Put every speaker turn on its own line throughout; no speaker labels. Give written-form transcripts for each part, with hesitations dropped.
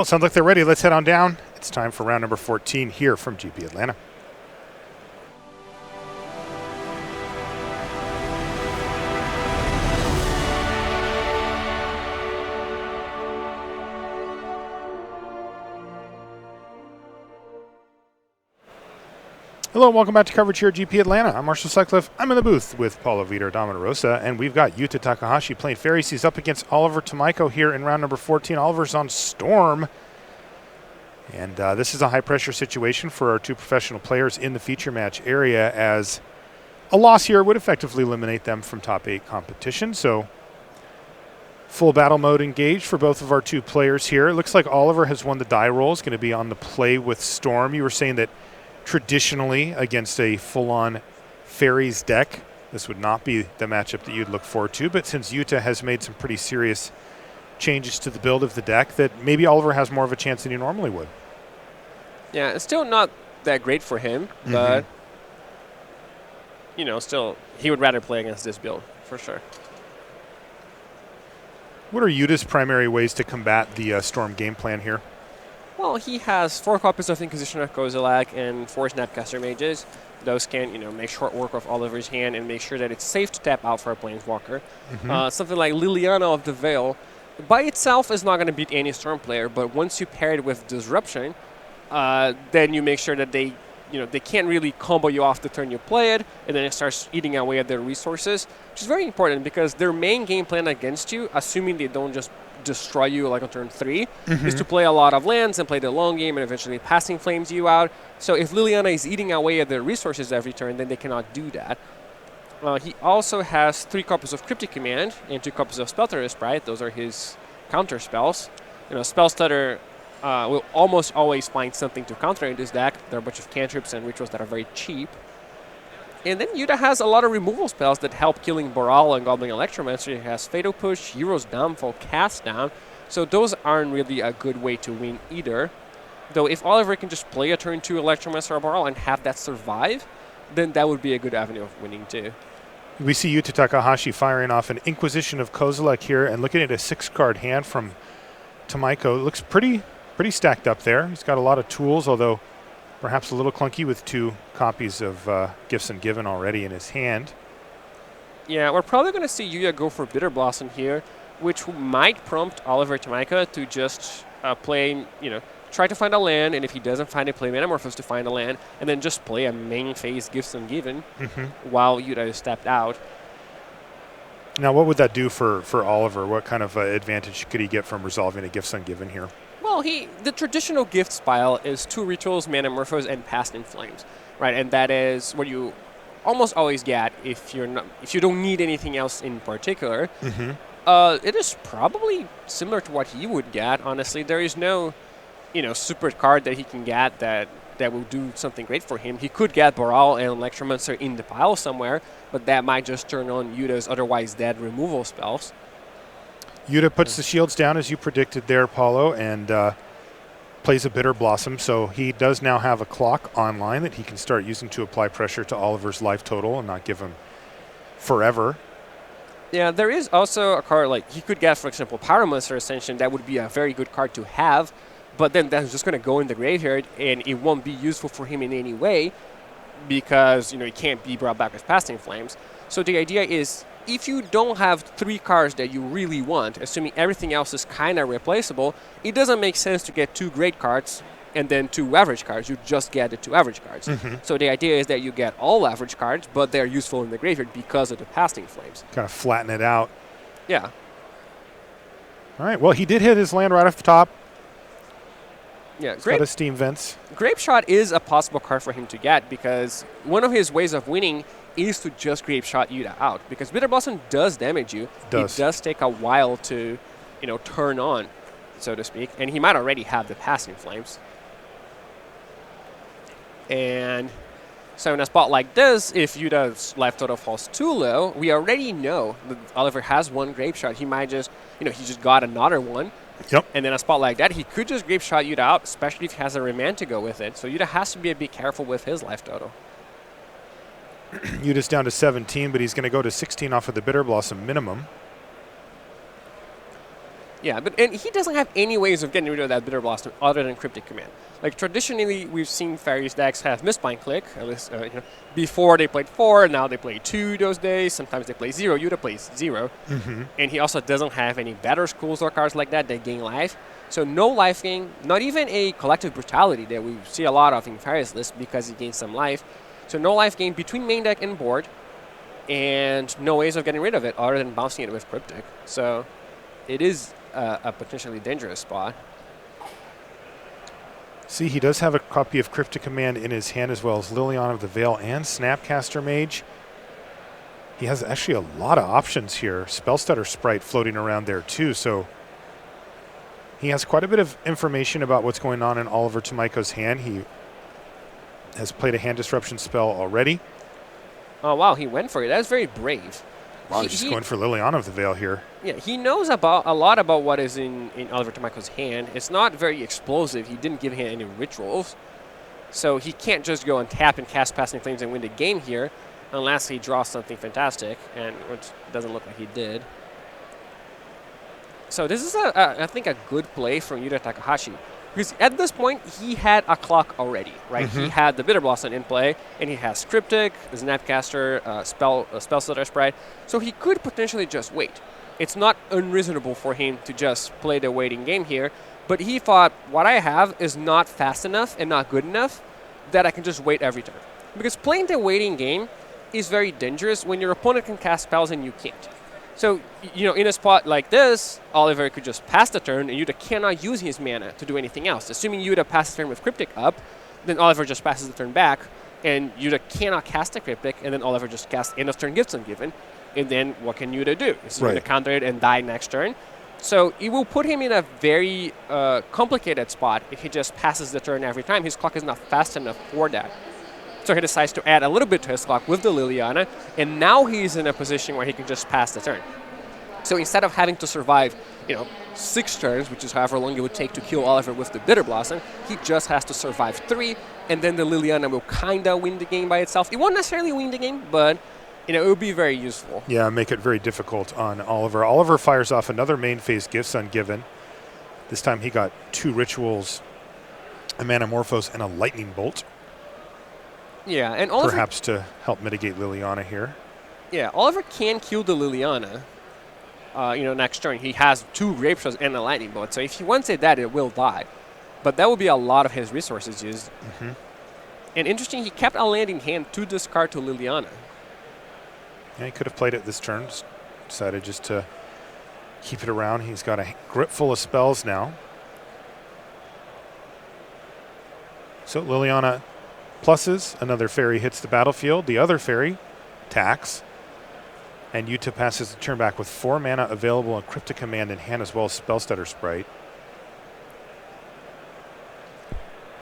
Well, sounds like they're ready. Let's head on down. It's time for round number 14 here from GP Atlanta. Hello, and welcome back to coverage here at GP Atlanta. I'm Marshall Sutcliffe. I'm in the booth with Paulo Vitor Damarosa, and we've got Yuta Takahashi playing Fairies. He's up against Oliver Tomajko here in round number 14. Oliver's on Storm. And this is a high-pressure situation for our two professional players in the feature match area, as a loss here would effectively eliminate them from top 8 competition. So full battle mode engaged for both of our two players here. It looks like Oliver has won the die roll. Is going to be on the play with Storm. You were saying that traditionally against a full-on Fairies deck, this would not be the matchup that you'd look forward to. But since Yuta has made some pretty serious changes to the build of the deck, that maybe Oliver has more of a chance than he normally would.
Yeah, it's still not that great for him, but, you know, still, he would rather play against this build, for sure.
What are Yuta's primary ways to combat the Storm game plan here?
Well, he has 4 copies of Inquisition of Kozilek and 4 Snapcaster Mages. Those can, make short work of Oliver's hand and make sure that it's safe to tap out for a Planeswalker. Something like Liliana of the Veil, by itself is not going to beat any Storm player, but once you pair it with Disruption, then you make sure that they can't really combo you off the turn you play it, and then it starts eating away at their resources, which is very important because their main game plan against you, assuming they don't just destroy you like on turn 3, is to play a lot of lands and play the long game and eventually Passing Flames you out. So if Liliana is eating away at their resources every turn, then they cannot do that. He also has 3 copies of Cryptic Command and 2 copies of Spellstutter Sprite. Those are his counter spells. Spellstutter will almost always find something to counter in this deck. There are a bunch of cantrips and rituals that are very cheap. And then Yuta has a lot of removal spells that help killing Boral and Goblin Electromancer. He has Fatal Push, Hero's Downfall, Cast Down. So those aren't really a good way to win either. Though if Oliver can just play a turn 2 Electromancer or Boral and have that survive, then that would be a good avenue of winning too.
We see Yuta Takahashi firing off an Inquisition of Kozilek here and looking at a 6-card hand from Tomajko. It looks pretty stacked up there. He's got a lot of tools, although perhaps a little clunky with 2 copies of Gifts Ungiven already in his hand.
Yeah, we're probably going to see Yuya go for Bitter Blossom here, which might prompt Oliver Tomajko to just play, try to find a land, and if he doesn't find it, play Manamorphose to find a land, and then just play a main phase Gifts Ungiven while Yuta is stepped out.
Now, what would that do for Oliver? What kind of advantage could he get from resolving a Gifts Ungiven here?
Well, the traditional gift pile is 2 rituals, Manamorphose, and Passing Flames, right? And that is what you almost always get if you don't need anything else in particular. It is probably similar to what he would get. Honestly, there is no, super card that he can get that will do something great for him. He could get Boral and Electromancer in the pile somewhere, but that might just turn on Yuta's otherwise dead removal spells.
Yuta puts the shields down, as you predicted there, Paulo, and plays a Bitter Blossom. So he does now have a clock online that he can start using to apply pressure to Oliver's life total and not give him forever.
Yeah, there is also a card like he could get, for example, Pyromancer Ascension. That would be a very good card to have, but then that's just going to go in the graveyard, and it won't be useful for him in any way because, it can't be brought back with Passing Flames. So the idea is, if you don't have 3 cards that you really want, assuming everything else is kind of replaceable, it doesn't make sense to get 2 great cards and then 2 average cards. You just get the 2 average cards. So the idea is that you get all average cards, but they're useful in the graveyard because of the Passing Flames.
Kind of flatten it out.
Yeah.
All right. Well, he did hit his land right off the top.
Yeah,
He's got a Steam Vents.
Grape Shot is a possible card for him to get because one of his ways of winning is to just Grape Shot Yuta out, because Bitter Blossom does damage you. It does take a while to, turn on, so to speak, and he might already have the Passing Flames. And so in a spot like this, if Yuta's life total falls too low, we already know that Oliver has 1 Grape Shot. He might just, he just got another one.
Yep.
And then a spot like that, he could just Grape Shot Yuta out, especially if he has a Remand to go with it. So Yuta has to be a bit careful with his life total.
Yuta's down to 17, but he's going to go to 16 off of the Bitter Blossom minimum.
Yeah, and he doesn't have any ways of getting rid of that Bitter Blossom other than Cryptic Command. Like traditionally, we've seen Fairies decks have Mistbind Click, at least before they played 4, now they play 2 those days. Sometimes they play 0. Yuta plays 0, and he also doesn't have any Battle Schools or cards like that that gain life. So no life gain, not even a Collective Brutality that we see a lot of in Fairies list because he gains some life. So no life gain between main deck and board, and no ways of getting rid of it other than bouncing it with Cryptic. So it is a potentially dangerous spot.
See, he does have a copy of Cryptic Command in his hand as well as Liliana of the Veil and Snapcaster Mage. He has actually a lot of options here. Spellstutter Sprite floating around there too, so he has quite a bit of information about what's going on in Oliver Tomiko's hand. He has played a hand disruption spell already.
Oh, wow, he went for it. That's very brave.
Wow, he's just going for Liliana of the Veil here.
Yeah, he knows a lot about what is in Oliver Tomiko's hand. It's not very explosive. He didn't give him any rituals. So he can't just go and tap and cast Passing Flames and win the game here unless he draws something fantastic, and which doesn't look like he did. So this is, I think, a good play from Yuta Takahashi. Because at this point, he had a clock already, right? He had the Bitter Blossom in play, and he has Cryptic, the Snapcaster, Spellstutter Sprite, so he could potentially just wait. It's not unreasonable for him to just play the waiting game here, but he thought, what I have is not fast enough and not good enough that I can just wait every turn. Because playing the waiting game is very dangerous when your opponent can cast spells and you can't. So, in a spot like this, Oliver could just pass the turn, and Yuta cannot use his mana to do anything else. Assuming Yuta passes the turn with Cryptic up, then Oliver just passes the turn back, and Yuta cannot cast the Cryptic, and then Oliver just casts end of turn Gifts Ungiven. And then what can Yuta do? Is he going to counter it and die next turn? So it will put him in a very complicated spot if he just passes the turn every time. His clock is not fast enough for that. So he decides to add a little bit to his clock with the Liliana, and now he's in a position where he can just pass the turn. So instead of having to survive, 6 turns, which is however long it would take to kill Oliver with the Bitter Blossom, he just has to survive 3, and then the Liliana will kind of win the game by itself. It won't necessarily win the game, but it would be very useful.
Yeah, make it very difficult on Oliver. Oliver fires off another main phase Gifts Ungiven. This time he got 2 rituals, a Manamorphose, and a Lightning Bolt.
Yeah, and Oliver,
perhaps to help mitigate Liliana here.
Yeah, Oliver can kill the Liliana, next turn. He has 2 Grapeshot and a Lightning Bolt, so if he wants it it will die. But that would be a lot of his resources used. And interesting, he kept a land in hand to discard to Liliana.
Yeah, he could have played it this turn. Decided just to keep it around. He's got a grip full of spells now. So Liliana pluses, another fairy hits the battlefield, the other fairy attacks, and Yuta passes the turn back with 4 mana available and Cryptic Command in hand as well as Spellstutter Sprite.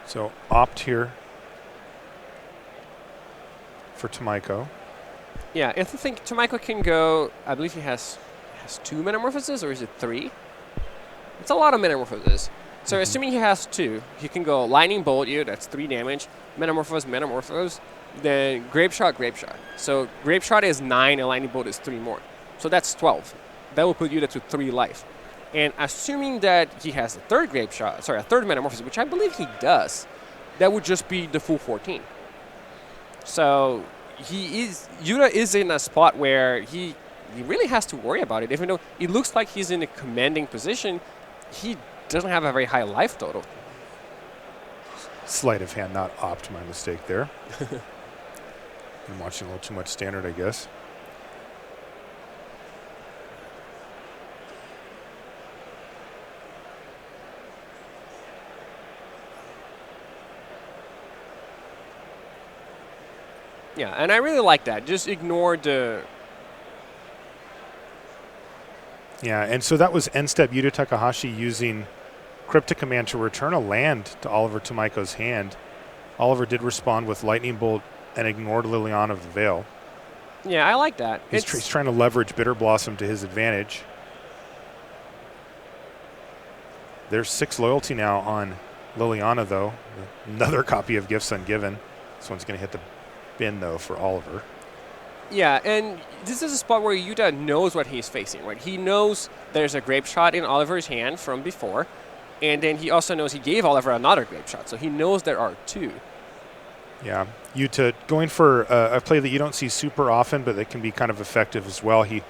So opt here for Tomiko.
Yeah, I think Tomiko can go, I believe he has 2 Metamorphoses, or is it 3? It's a lot of Metamorphoses. So assuming he has 2, he can go Lightning Bolt you, that's 3 damage, Metamorphose, then Grapeshot. So Grapeshot is 9 and Lightning Bolt is 3 more. So that's 12. That will put you to 3 life. And assuming that he has a third Metamorphosis, which I believe he does, that would just be the full 14. So Yuta is in a spot where he really has to worry about it. Even though it looks like he's in a commanding position, he doesn't have a very high life total.
Sleight of hand, not opt, my mistake there. I'm watching a little too much Standard, I guess.
Yeah, and I really like that. Just ignore the...
Yeah, and so that was end step Yuta Takahashi using Cryptic Command to return a land to Oliver Tomiko's hand. Oliver did respond with Lightning Bolt and ignored Liliana of the Veil.
Yeah, I like that.
He's trying to leverage Bitter Blossom to his advantage. There's 6 loyalty now on Liliana, though. Another copy of Gifts Ungiven. This one's going to hit the bin, though, for Oliver.
Yeah, and this is a spot where Yuta knows what he's facing, right? He knows there's a grape shot in Oliver's hand from before, and then he also knows he gave Oliver another grape shot, so he knows there are two.
Yeah, Yuta going for a play that you don't see super often, but that can be kind of effective as well. He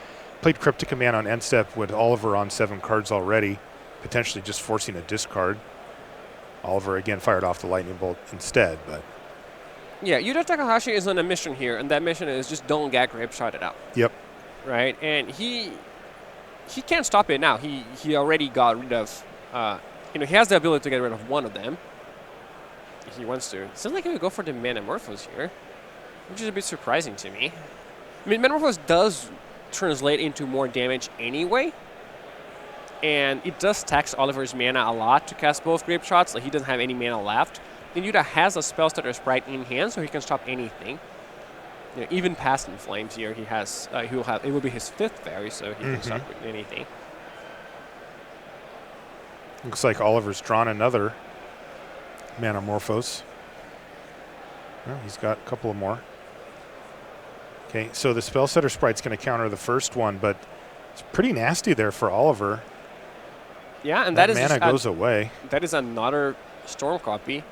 played Cryptic Command on end step with Oliver on 7 cards already, potentially just forcing a discard. Oliver again fired off the Lightning Bolt instead, but
Yeah, Yuta Takahashi is on a mission here, and that mission is just don't get grape shotted out.
yep.
Right, and he can't stop it now. He already got rid of, he has the ability to get rid of one of them if he wants to. It seems like he would go for the Manamorphose here, which is a bit surprising to me. I mean, Manamorphose does translate into more damage anyway, and it does tax Oliver's mana a lot to cast both grape shots. Like he doesn't have any mana left. And Yuta has a Spellstutter Sprite in hand, so he can stop anything. Even past Inflames here, he has. It will be his 5th fairy, so he can stop with anything.
Looks like Oliver's drawn another Manamorphose. Well, he's got a couple of more. Okay, so the Spellstutter Sprite's going to counter the first one, but it's pretty nasty there for Oliver.
Yeah, and
that
is
mana goes away.
That is another Storm copy.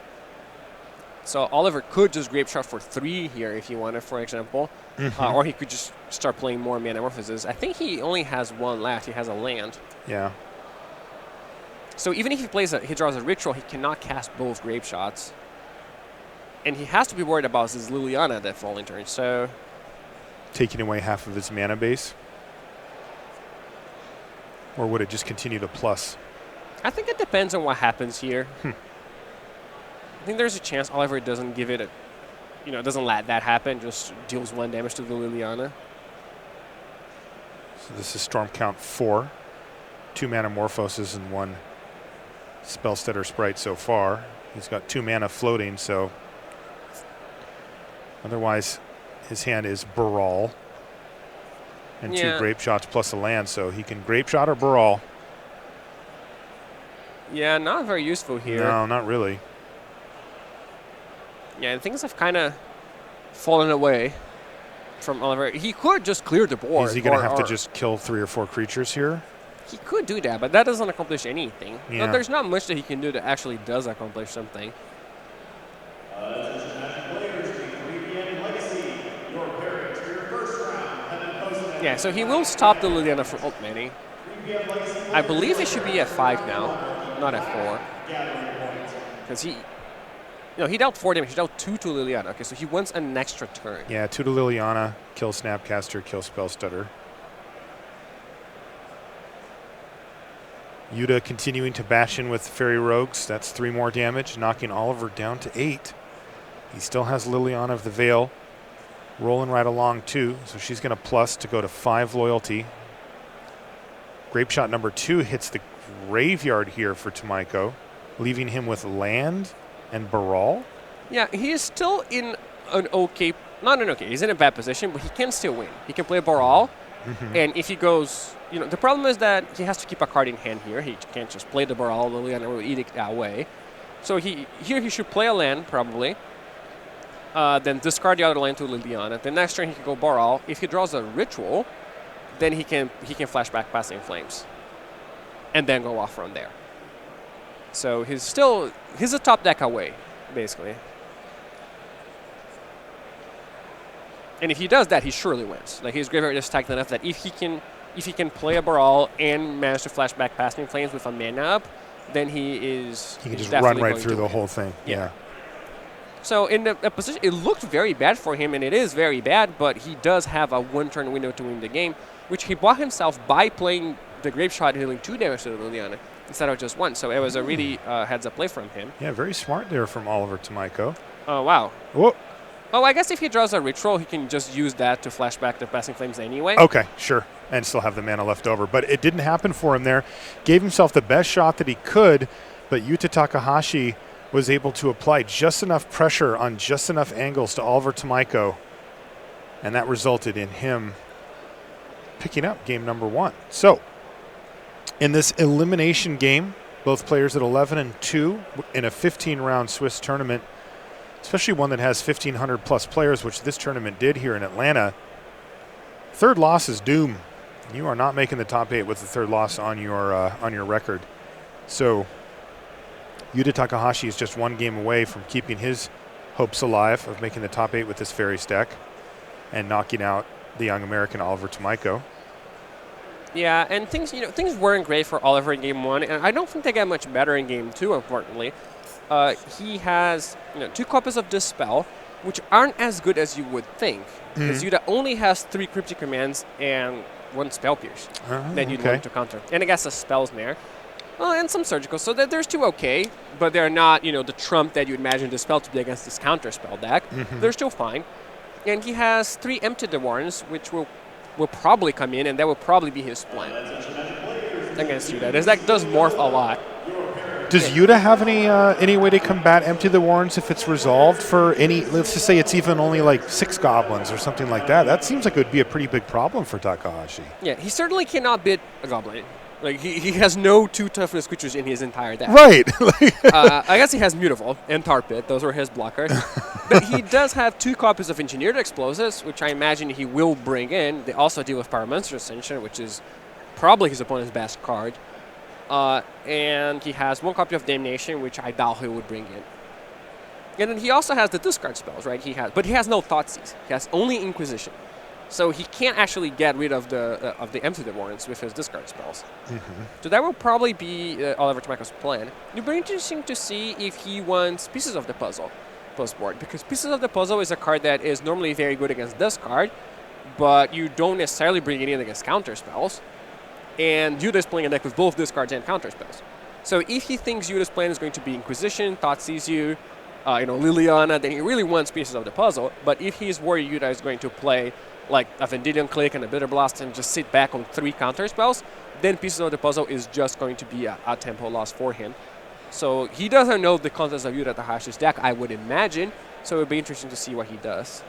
So Oliver could just Grape Shot for 3 here if he wanted, for example. Or he could just start playing more Manamorphoses. I think he only has 1 left. He has a land.
Yeah.
So even if he draws a Ritual, he cannot cast both Grape Shots. And he has to be worried about his Liliana that following turn. So
Taking away half of his mana base? Or would it just continue to plus?
I think it depends on what happens here. I think there's a chance Oliver doesn't give it doesn't let that happen, just deals 1 damage to the Liliana.
So this is Storm count 4. 2 Manamorphoses and 1 Spellstutter Sprite so far. He's got 2 mana floating, so otherwise his hand is Baral. And 2 Grape Shots plus a land, so he can Grape Shot or Baral.
Yeah, not very useful here.
No, not really.
Yeah, and things have kind of fallen away from Oliver. He could just clear the board.
Is he going to have to just kill 3 or 4 creatures here?
He could do that, but that doesn't accomplish anything.
Yeah.
There's not much that he can do that actually does accomplish something. Yeah, so he will stop the Liliana from ult manning. I believe it should be at 5 now, not at 4. Because he dealt 4 damage. He dealt 2 to Liliana. Okay, so he wants an extra turn.
Yeah, 2 to Liliana, kill Snapcaster, kill Spellstutter. Yuta continuing to bash in with Fairy Rogues. That's 3 more damage, knocking Oliver down to 8. He still has Liliana of the Veil rolling right along too, so she's going to plus to go to 5 loyalty. Grape Shot number 2 hits the graveyard here for Tamaiko, leaving him with land and Baral.
Yeah, he is still in an okay, not an okay, he's in a bad position, but he can still win. He can play Baral, and if he goes, the problem is that he has to keep a card in hand here. He can't just play the Baral, Liliana will eat it that way. So he should play a land, probably. Then discard the other land to Liliana. The next turn he can go Baral. If he draws a Ritual, then he can flashback Passing Flames. And then go off from there. So he's a top deck away, basically. And if he does that, he surely wins. Like his graveyard is stacked enough that if he can play a Baral and manage to flashback Passing Flames with a mana up, then he
can just run right through the whole thing. Yeah.
So in the position, it looked very bad for him, and it is very bad, but he does have a 1-turn window to win the game, which he bought himself by playing the Grape Shot, dealing 2 damage to the Liliana instead of just 1. So it was a really heads-up play from him.
Yeah, very smart there from Oliver Tamaiko.
Oh, wow.
Whoa.
Oh, I guess if he draws a Ritual, he can just use that to flashback the Passing Flames anyway.
Okay, sure. And still have the mana left over. But it didn't happen for him there. Gave himself the best shot that he could, but Yuta Takahashi was able to apply just enough pressure on just enough angles to Oliver Tamaiko, and that resulted in him picking up game number 1. So, in this elimination game, both players at 11-2 in a 15-round Swiss tournament, especially one that has 1,500 plus players, which this tournament did here in Atlanta, Third loss is doom. You are not making the top 8 with the third loss on your record. So Yuta Takahashi is just one game away from keeping his hopes alive of making the top 8 with this Fairies deck and knocking out the young American Oliver Tomajko.
Yeah, and things weren't great for Oliver in Game 1, and I don't think they get much better in Game 2, unfortunately. He has 2 copies of Dispel, which aren't as good as you would think, because Yuta only has 3 Cryptic Commands and 1 Spell Pierce that you'd want to counter. And I guess a Spell Snare. And some Surgical, so that there's 2 okay, but they're not, the trump that you imagine Dispel to be against this counter spell deck. They're still fine. And he has 3 Empty the Warrens, which will probably come in, and that will probably be his plan against Yuta. This deck does morph a lot.
Does Yuta have any way to combat Empty the Warrens if it's resolved for any, let's just say it's even only like 6 goblins or something like that? That seems like it would be a pretty big problem for Takahashi.
Yeah, he certainly cannot beat a goblin. Like, he has no 2 toughness creatures in his entire deck.
Right.
I guess he has Mutavault and Tar Pit. Those were his blockers. But he does have 2 copies of Engineered Explosives, which I imagine he will bring in. They also deal with Pyromancer Ascension, which is probably his opponent's best card. And he has 1 copy of Damnation, which I doubt he would bring in. And then he also has the discard spells, right? But he has no Thoughtseize. He has only Inquisition. So he can't actually get rid of the Empty the Warrens with his discard spells. So that will probably be Oliver Tomajko's plan. It'll be interesting to see if he wants Pieces of the Puzzle post-board, because Pieces of the Puzzle is a card that is normally very good against discard, but you don't necessarily bring it in against counter spells. And Yuta is playing a deck with both discards and counter spells. So if he thinks Yuta's plan is going to be Inquisition, Thoughtseize you, Liliana, then he really wants Pieces of the Puzzle. But if he's worried Yuta is going to play like a Vendilion Click and a Bitter Blast and just sit back on 3 counter spells, then Pieces of the Puzzle is just going to be a tempo loss for him. So he doesn't know the contents of Yuta Takahashi's deck, I would imagine. So it would be interesting to see what he does.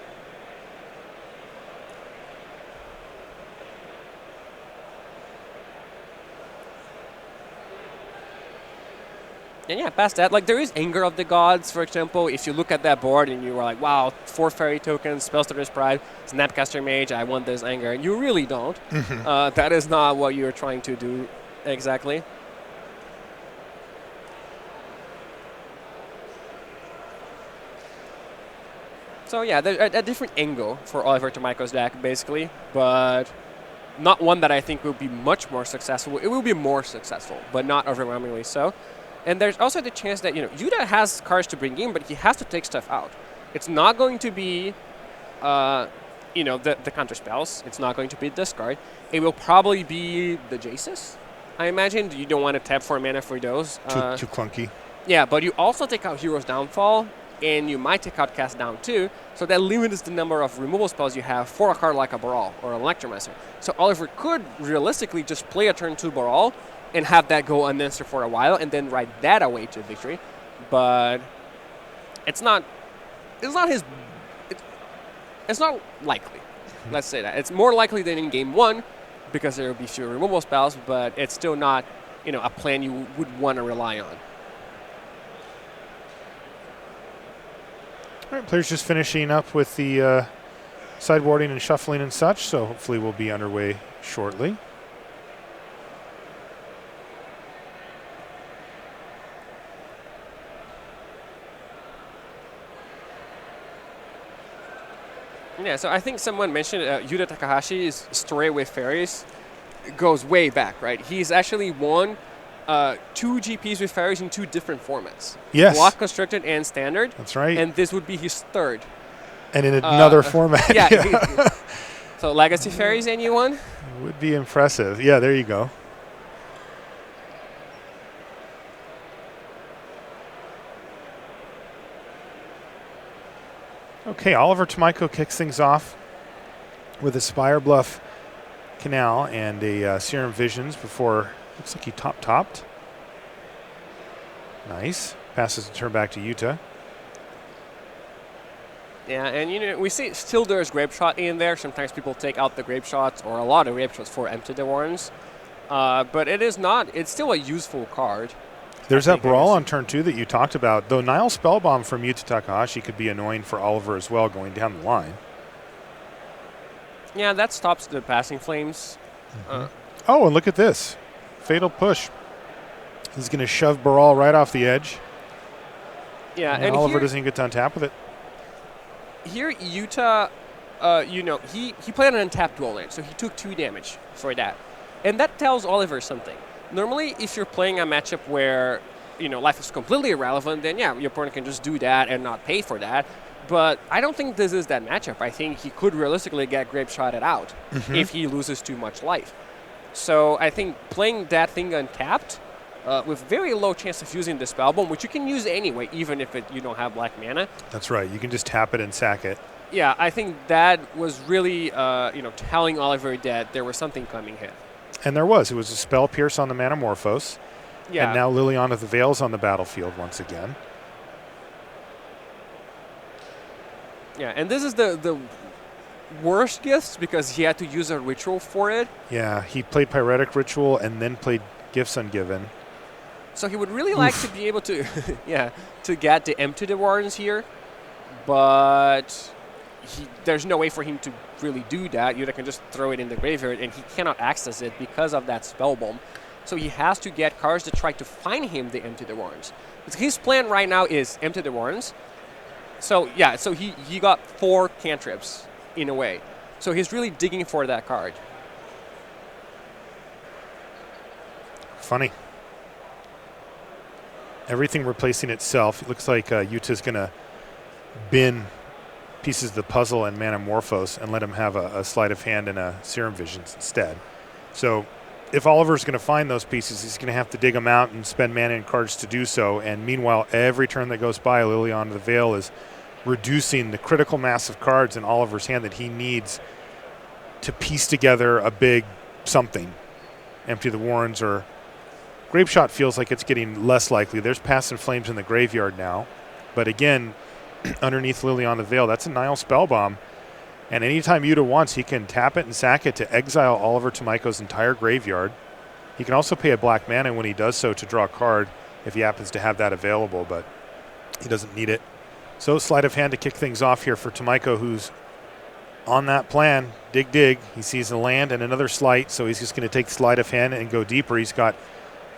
And yeah, past that, like there is Anger of the Gods, for example. If you look at that board and you are like, wow, 4 fairy tokens, Spellstarter's Pride, Snapcaster Mage, I want this Anger. And you really don't. That is not what you're trying to do exactly. So yeah, there's a different angle for Oliver Tomajko's deck, basically, but not one that I think will be much more successful. It will be more successful, but not overwhelmingly so. And there's also the chance that, Yuta has cards to bring in, but he has to take stuff out. It's not going to be, the counter spells. It's not going to be discard. It will probably be the Jaces, I imagine. You don't want to tap 4 mana for those.
Too clunky.
Yeah, but you also take out Hero's Downfall, and you might take out Cast Down too, so that limits the number of removal spells you have for a card like a Baral or an Electromancer. So Oliver could realistically just play a turn 2 Baral and have that go unanswered for a while, and then ride that away to victory. But it's not likely. Let's say that. It's more likely than in Game 1, because there will be fewer removal spells, but it's still not, a plan you would want to rely on.
All right, players just finishing up with the sideboarding and shuffling and such, so hopefully we'll be underway shortly.
Yeah, so I think someone mentioned Yuta Takahashi's story with Fairies goes way back, right? He's actually won 2 GPs with Fairies in 2 different formats.
Yes.
Block Constructed and Standard.
That's right.
And this would be his 3rd.
And in another format.
Yeah. So Legacy Fairies, anyone?
Would be impressive. Yeah, there you go. Okay, Oliver Tomajko kicks things off with a Spire Bluff Canal and a Serum Visions before, looks like he topped. Nice. Passes the turn back to Yuta.
Yeah, and we see still there's Grape Shot in there. Sometimes people take out the Grape Shots, or a lot of Grape Shots, for Empty the Warrens. But it is not, it's still a useful card.
There's that Brawl on turn 2 that you talked about, though Nile Spellbomb from Yuta Takahashi could be annoying for Oliver as well going down the line.
Yeah, that stops the passing flames.
Oh, and look at this. Fatal push. He's going to shove Baral right off the edge.
Yeah,
and Oliver doesn't even get to untap with it.
Here, Yuta, he played an untapped dual lane, so he took 2 damage for that. And that tells Oliver something. Normally, if you're playing a matchup where, life is completely irrelevant, then yeah, your opponent can just do that and not pay for that. But I don't think this is that matchup. I think he could realistically get grape shotted out if he loses too much life. So I think playing that thing untapped with very low chance of using the Spell Bomb, which you can use anyway, even if you don't have black mana.
That's right. You can just tap it and sack it.
Yeah, I think that was really, telling Oliver that there was something coming here.
And there was. It was a Spell Pierce on the Manamorphose.
Yeah.
And now Liliana the Veil's on the battlefield once again.
Yeah, and this is the worst gifts because he had to use a ritual for it.
Yeah, he played Pyretic Ritual and then played Gifts Ungiven.
So he would really like to be able to, to get the Empty the Wardens here, but there's no way for him to really do that. Yuta can just throw it in the graveyard, and he cannot access it because of that Spell Bomb. So he has to get cards to try to find him the Empty the Wardens. His plan right now is Empty the Wardens. So yeah, so he got 4 cantrips in a way. So he's really digging for that card.
Funny. Everything replacing itself. It looks like Yuta's going to bin pieces of the puzzle and Manamorphose and let him have a Sleight of Hand and a Serum Visions instead. So if Oliver's going to find those pieces, he's going to have to dig them out and spend mana and cards to do so. And meanwhile, every turn that goes by, Liliana the Veil is reducing the critical mass of cards in Oliver's hand that he needs to piece together a big something. Empty the Warrens or Grape Shot feels like it's getting less likely. There's Past in Flames in the graveyard now. But again, underneath Liliana the Veil, that's a Nile Spellbomb. And anytime Yuta wants, he can tap it and sack it to exile Oliver Tomiko's entire graveyard. He can also pay a black mana when he does so to draw a card if he happens to have that available, but he doesn't need it. So Sleight of Hand to kick things off here for Tomiko, who's on that plan. Dig, dig. He sees a land and another Sleight, so he's just going to take Sleight of Hand and go deeper. He's got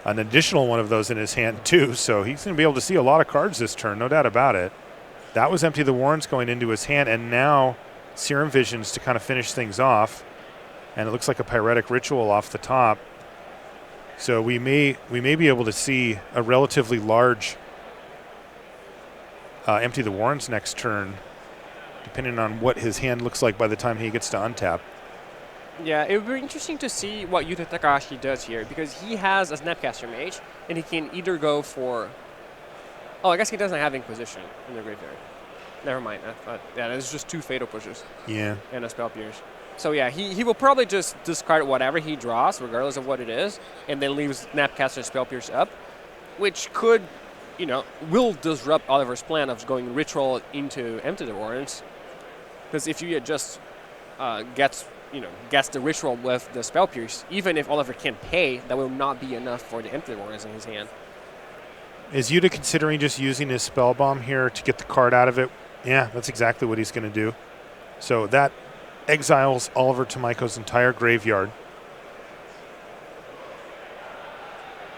an additional one of those in his hand, too, so he's going to be able to see a lot of cards this turn, no doubt about it. That was Empty the Warrens going into his hand, and now Serum Visions to kind of finish things off. And it looks like a Pyretic Ritual off the top. So we may be able to see a relatively large Empty the Warrens next turn, depending on what his hand looks like by the time he gets to untap.
Yeah, it would be interesting to see what Yuta Takahashi does here, because he has a Snapcaster Mage, and he can either go for... Oh, I guess he doesn't have Inquisition in the graveyard. Never mind. There's just 2 Fatal Pushes.
Yeah.
And a Spell Pierce. So yeah, he will probably just discard whatever he draws, regardless of what it is, and then leaves Snapcaster Spell Pierce up, which could, will disrupt Oliver's plan of going Ritual into Empty the Warrens. Because if you just gets the Ritual with the Spell Pierce, even if Oliver can't pay, that will not be enough for the Empty the Warrens in his hand.
Is Yuta considering just using his Spell Bomb here to get the card out of it? Yeah, that's exactly what he's going to do. So that exiles Oliver Tomiko's entire graveyard.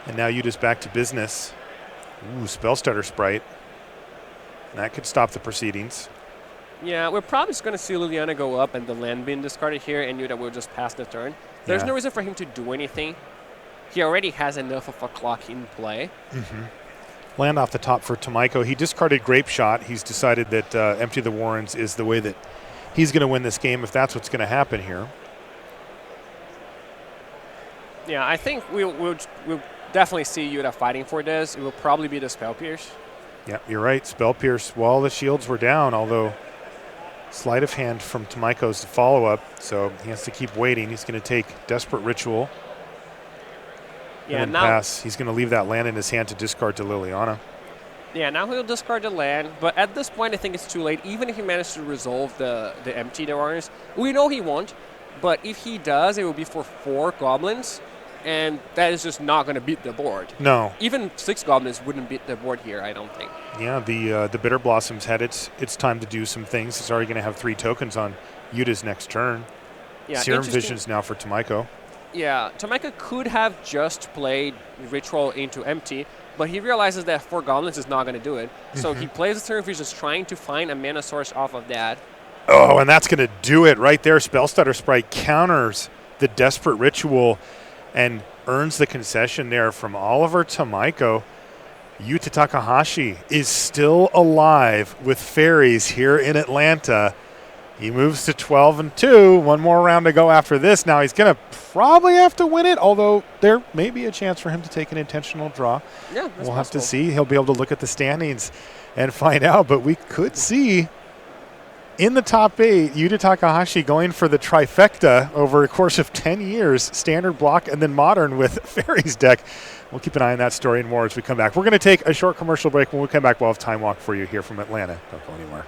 And now Yuta's back to business. Ooh, Spellstutter Sprite. That could stop the proceedings.
Yeah, we're probably just going to see Liliana go up and the land being discarded here, and Yuta will just pass the turn. There's no reason for him to do anything. He already has enough of a clock in play.
Mm-hmm. Land off the top for Tomiko. He discarded Grape Shot. He's decided that Empty the Warrens is the way that he's going to win this game if that's what's going to happen here.
Yeah, I think we'll definitely see Yuta fighting for this. It will probably be the Spell Pierce.
Yeah, you're right. Spell Pierce while the shields were down, although Sleight of Hand from Tomiko's follow-up, so he has to keep waiting. He's going to take Desperate Ritual.
Yeah,
and
now
pass. He's going to leave that land in his hand to discard to Liliana.
Yeah, now he'll discard the land, but at this point I think it's too late. Even if he manages to resolve the Empty the Warrens, we know he won't, but if he does, it will be for 4 goblins, and that is just not going to beat the board.
No.
Even 6 goblins wouldn't beat the board here, I don't think.
Yeah, the Bitter Blossom's had its time to do some things. It's already going to have 3 tokens on Yuta's next turn.
Yeah,
Serum
interesting.
Visions now for Tamaiko.
Yeah, Tamaika could have just played Ritual into empty, but he realizes that 4 Goblins is not going to do it. So he plays the Serum Visions trying to find a mana source off of that.
Oh, and that's going to do it right there. Spellstutter Sprite counters the Desperate Ritual and earns the concession there from Oliver Tamaiko. Yuta Takahashi is still alive with fairies here in Atlanta. He moves to 12-2. One more round to go after this. Now he's going to probably have to win it, although there may be a chance for him to take an intentional draw.
Yeah, that's
We'll have to
possible.
see. He'll be able to look at the standings and find out, but we could see in the top 8, Yuta Takahashi going for the trifecta over a course of 10 years, standard block and then modern with Fairies deck. We'll keep an eye on that story and more as we come back. We're going to take a short commercial break. When we come back, we'll have Time Walk for you here from Atlanta. Don't go anywhere.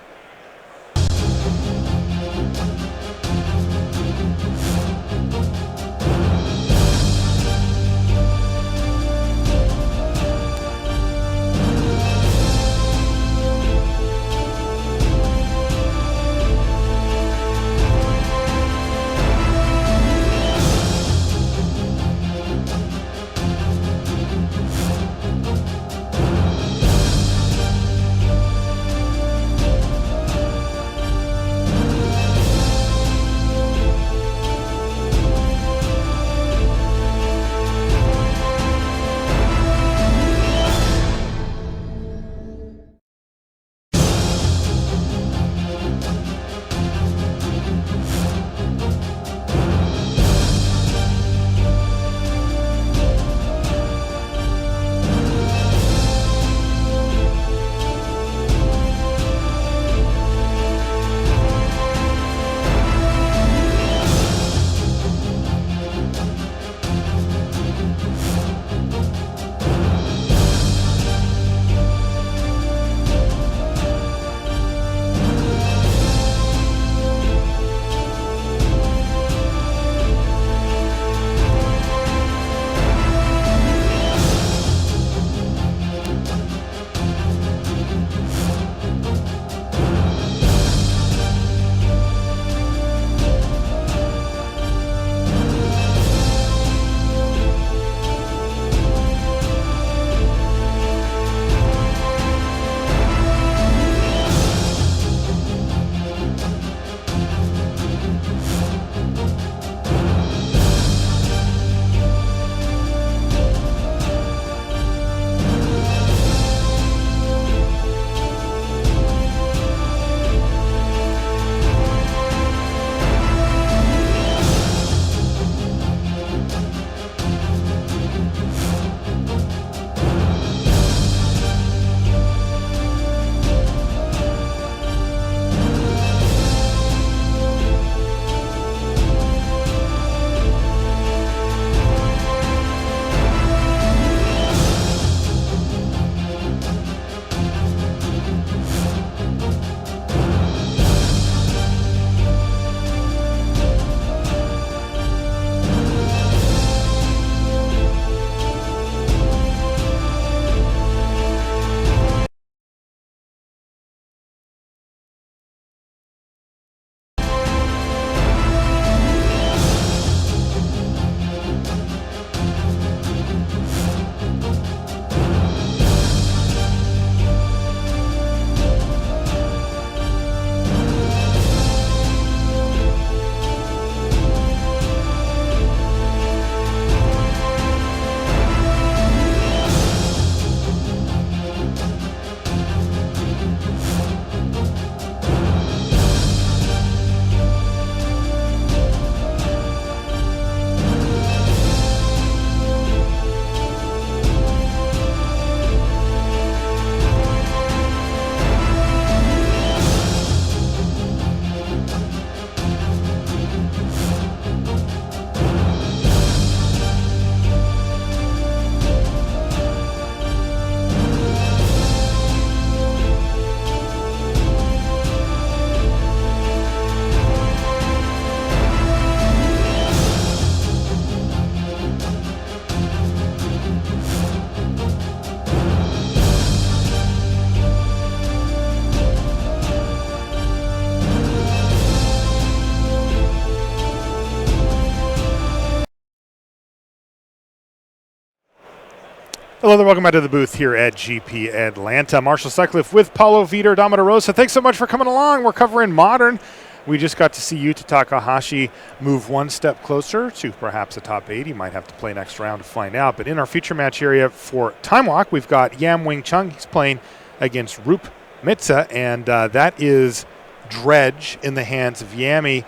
Hello there, welcome back to the booth here at GP Atlanta. Marshall Sutcliffe with Paulo Vitor Damarosa. Thanks so much for coming along. We're covering Modern. We just got to see Yuta Takahashi move one step closer to perhaps a top 8. He might have to play next round to find out. But in our feature match area for Time Walk, we've got Yam Wing Chung. He's playing against Roop Mitsa, and that is Dredge in the hands of Yami.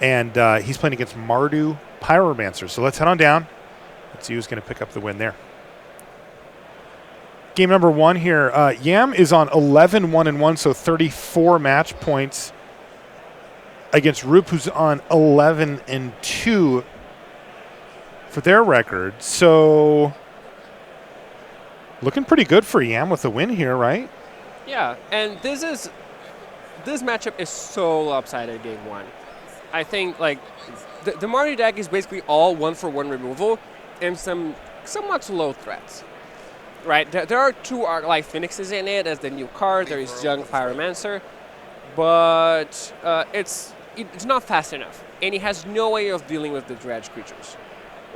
And he's playing against Mardu Pyromancer. So let's head on down. Let's see who's going to pick up the win there. Game number 1 here. Yam is on 11-1-1, so 34 match points against Roop, who's on 11-2 for their record. So looking pretty good for Yam with the win here, right?
Yeah, and this matchup is so lopsided game 1. I think like the Mardu deck is basically all 1-for-1 removal and some somewhat slow threats. Right, there are 2 Arc-like Phoenixes in it as the new card. There is Young Pyromancer, but it's not fast enough, and it has no way of dealing with the Dredge creatures.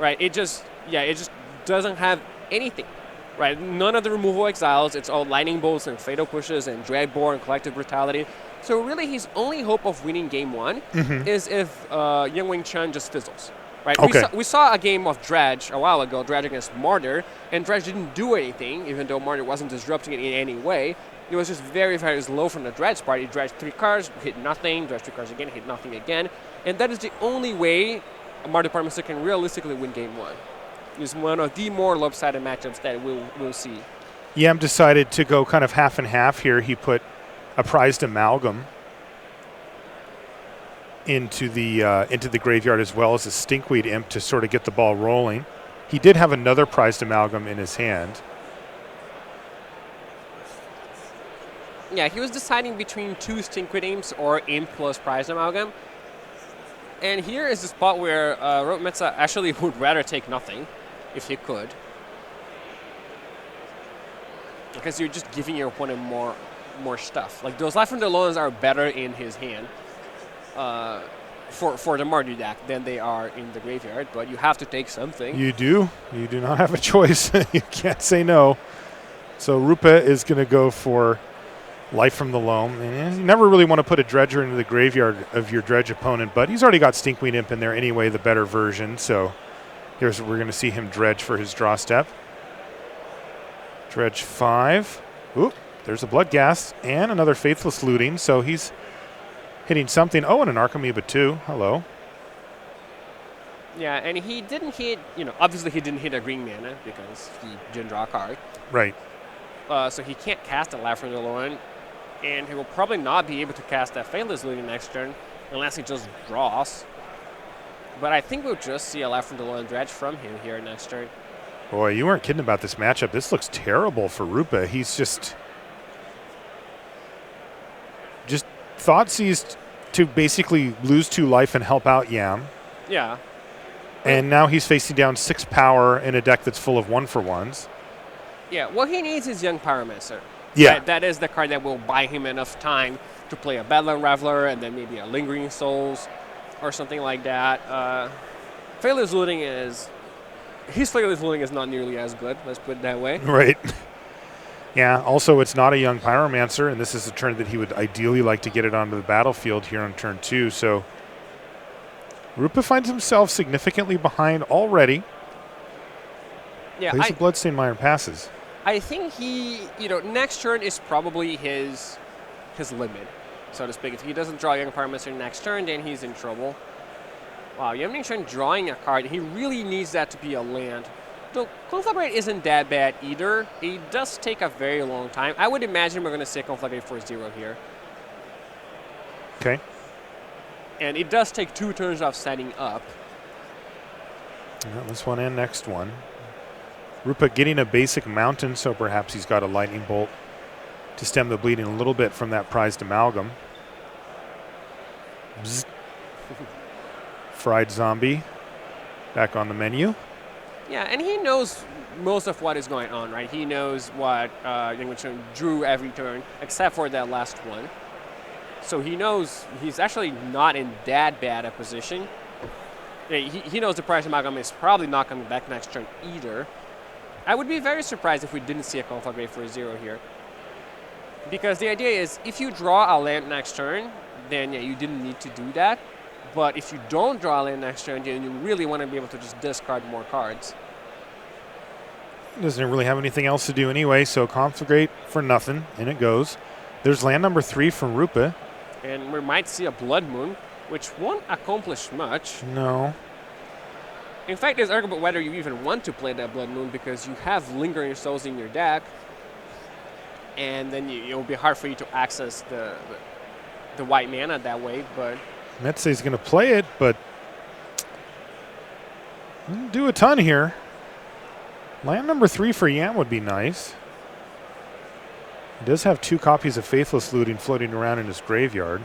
Right, it just doesn't have anything. Right, none of the removal exiles. It's all lightning bolts and fatal pushes and Dreadbore and collective brutality. So really, his only hope of winning game 1 is if Young Wing Chun just fizzles. Right.
Okay.
We saw a game of Dredge a while ago, Dredge against Martyr, and Dredge didn't do anything, even though Martyr wasn't disrupting it in any way. It was just very, very slow from the Dredge part. He dredged 3 cards, hit nothing, dredged 3 cards again, hit nothing again. And that is the only way a Martyr Pyromancer can realistically win game 1. It's one of the more lopsided matchups that we'll see.
Yam decided to go kind of half and half here. He put a prized amalgam into the graveyard as well as a Stinkweed Imp to sort of get the ball rolling. He did have another prized amalgam in his hand.
Yeah, he was deciding between 2 Stinkweed Imps or Imp plus prized amalgam. And here is the spot where Roop Mitsa actually would rather take nothing if he could. Because you're just giving your opponent more stuff. Like those Life from the Lowlands are better in his hand. For the Mardu deck than they are in the graveyard, but you have to take something.
You do. You do not have a choice. You can't say no. So Rupa is going to go for Life from the Loam. And you never really want to put a Dredger into the graveyard of your Dredge opponent, but he's already got Stinkweed Imp in there anyway, the better version. So here's what we're going to see him dredge for his draw step. Dredge 5. Oop, there's a Bloodghast and another Faithless Looting. So he's hitting something. Oh, and an Archamoeba too. Hello.
Yeah, and he didn't hit, obviously he didn't hit a green mana because he didn't draw a card.
Right.
So he can't cast a Life from the Lolan, and he will probably not be able to cast that Faithless Looting next turn unless he just draws. But I think we'll just see a Life from the Lolan dredge from him here next turn.
Boy, you weren't kidding about this matchup. This looks terrible for Rupa. He's just Thoughtseized to basically lose 2 life and help out Yam.
Yeah.
And now he's facing down 6 power in a deck that's full of 1-for-1s.
Yeah, what he needs is Young Pyromancer.
Yeah.
That is the card that will buy him enough time to play a Battle Unraveler and then maybe a Lingering Souls or something like that. Faithless Looting is not nearly as good, let's put it that way.
Right. Yeah, also it's not a Young Pyromancer, and this is a turn that he would ideally like to get it onto the battlefield here on turn 2. So Rupa finds himself significantly behind already.
Yeah,
Plays a Bloodstained Mire and passes.
I think he, next turn is probably his limit, so to speak. If he doesn't draw Young Pyromancer next turn, then he's in trouble. Wow, Young Pyromancer drawing a card, he really needs that to be a land. Though Conflagrate isn't that bad either. It does take a very long time. I would imagine we're going to see Conflagrate for 0 here.
Okay.
And it does take 2 turns of setting up.
Yeah, this one and next one. Rupa getting a basic mountain, so perhaps he's got a Lightning Bolt to stem the bleeding a little bit from that prized amalgam. Bzz. Fried Zombie back on the menu.
Yeah, and he knows most of what is going on, right? He knows what Young Wing Chun drew every turn, except for that last one. So he knows he's actually not in that bad a position. Yeah, he knows the price amalgam is probably not coming back next turn either. I would be very surprised if we didn't see a Conflagrate for a 0 here. Because the idea is, if you draw a land next turn, then yeah, you didn't need to do that. But if you don't draw a land next turn, then you really want to be able to just discard more cards.
Doesn't really have anything else to do anyway, so Conflagrate for nothing, and it goes. There's land number 3 from Rupa.
And we might see a Blood Moon, which won't accomplish much.
No.
In fact, it's arguable whether you even want to play that Blood Moon, because you have Lingering Souls in your deck, and then it'll be hard for you to access the white mana that way. But
Metze's going to play it, but didn't do a ton here. Land number 3 for Yam would be nice. He does have 2 copies of Faithless Looting floating around in his graveyard.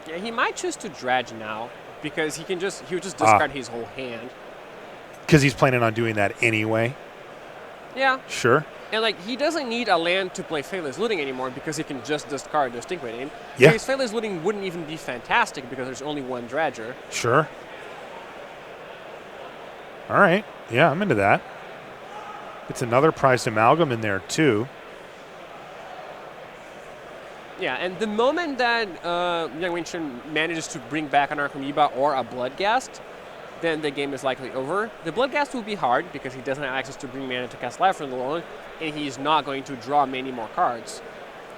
yeah, he might choose to dredge now, because he would just discard his whole hand.
Because he's planning on doing that anyway.
Yeah,
Sure.
and like he doesn't need a land to play Faithless Looting anymore, because he can just discard the Stinkweed Aim.
Yeah.
His Faithless Looting wouldn't even be fantastic because there's only one Dredger.
Sure. All right. Yeah, I'm into that. It's another prized amalgam in there, too.
Yeah, and the moment that Young Wing Chun manages to bring back an Archamoeba or a Bloodghast, then the game is likely over. The Bloodghast will be hard because he doesn't have access to bring mana to cast Life from the Lone, and he's not going to draw many more cards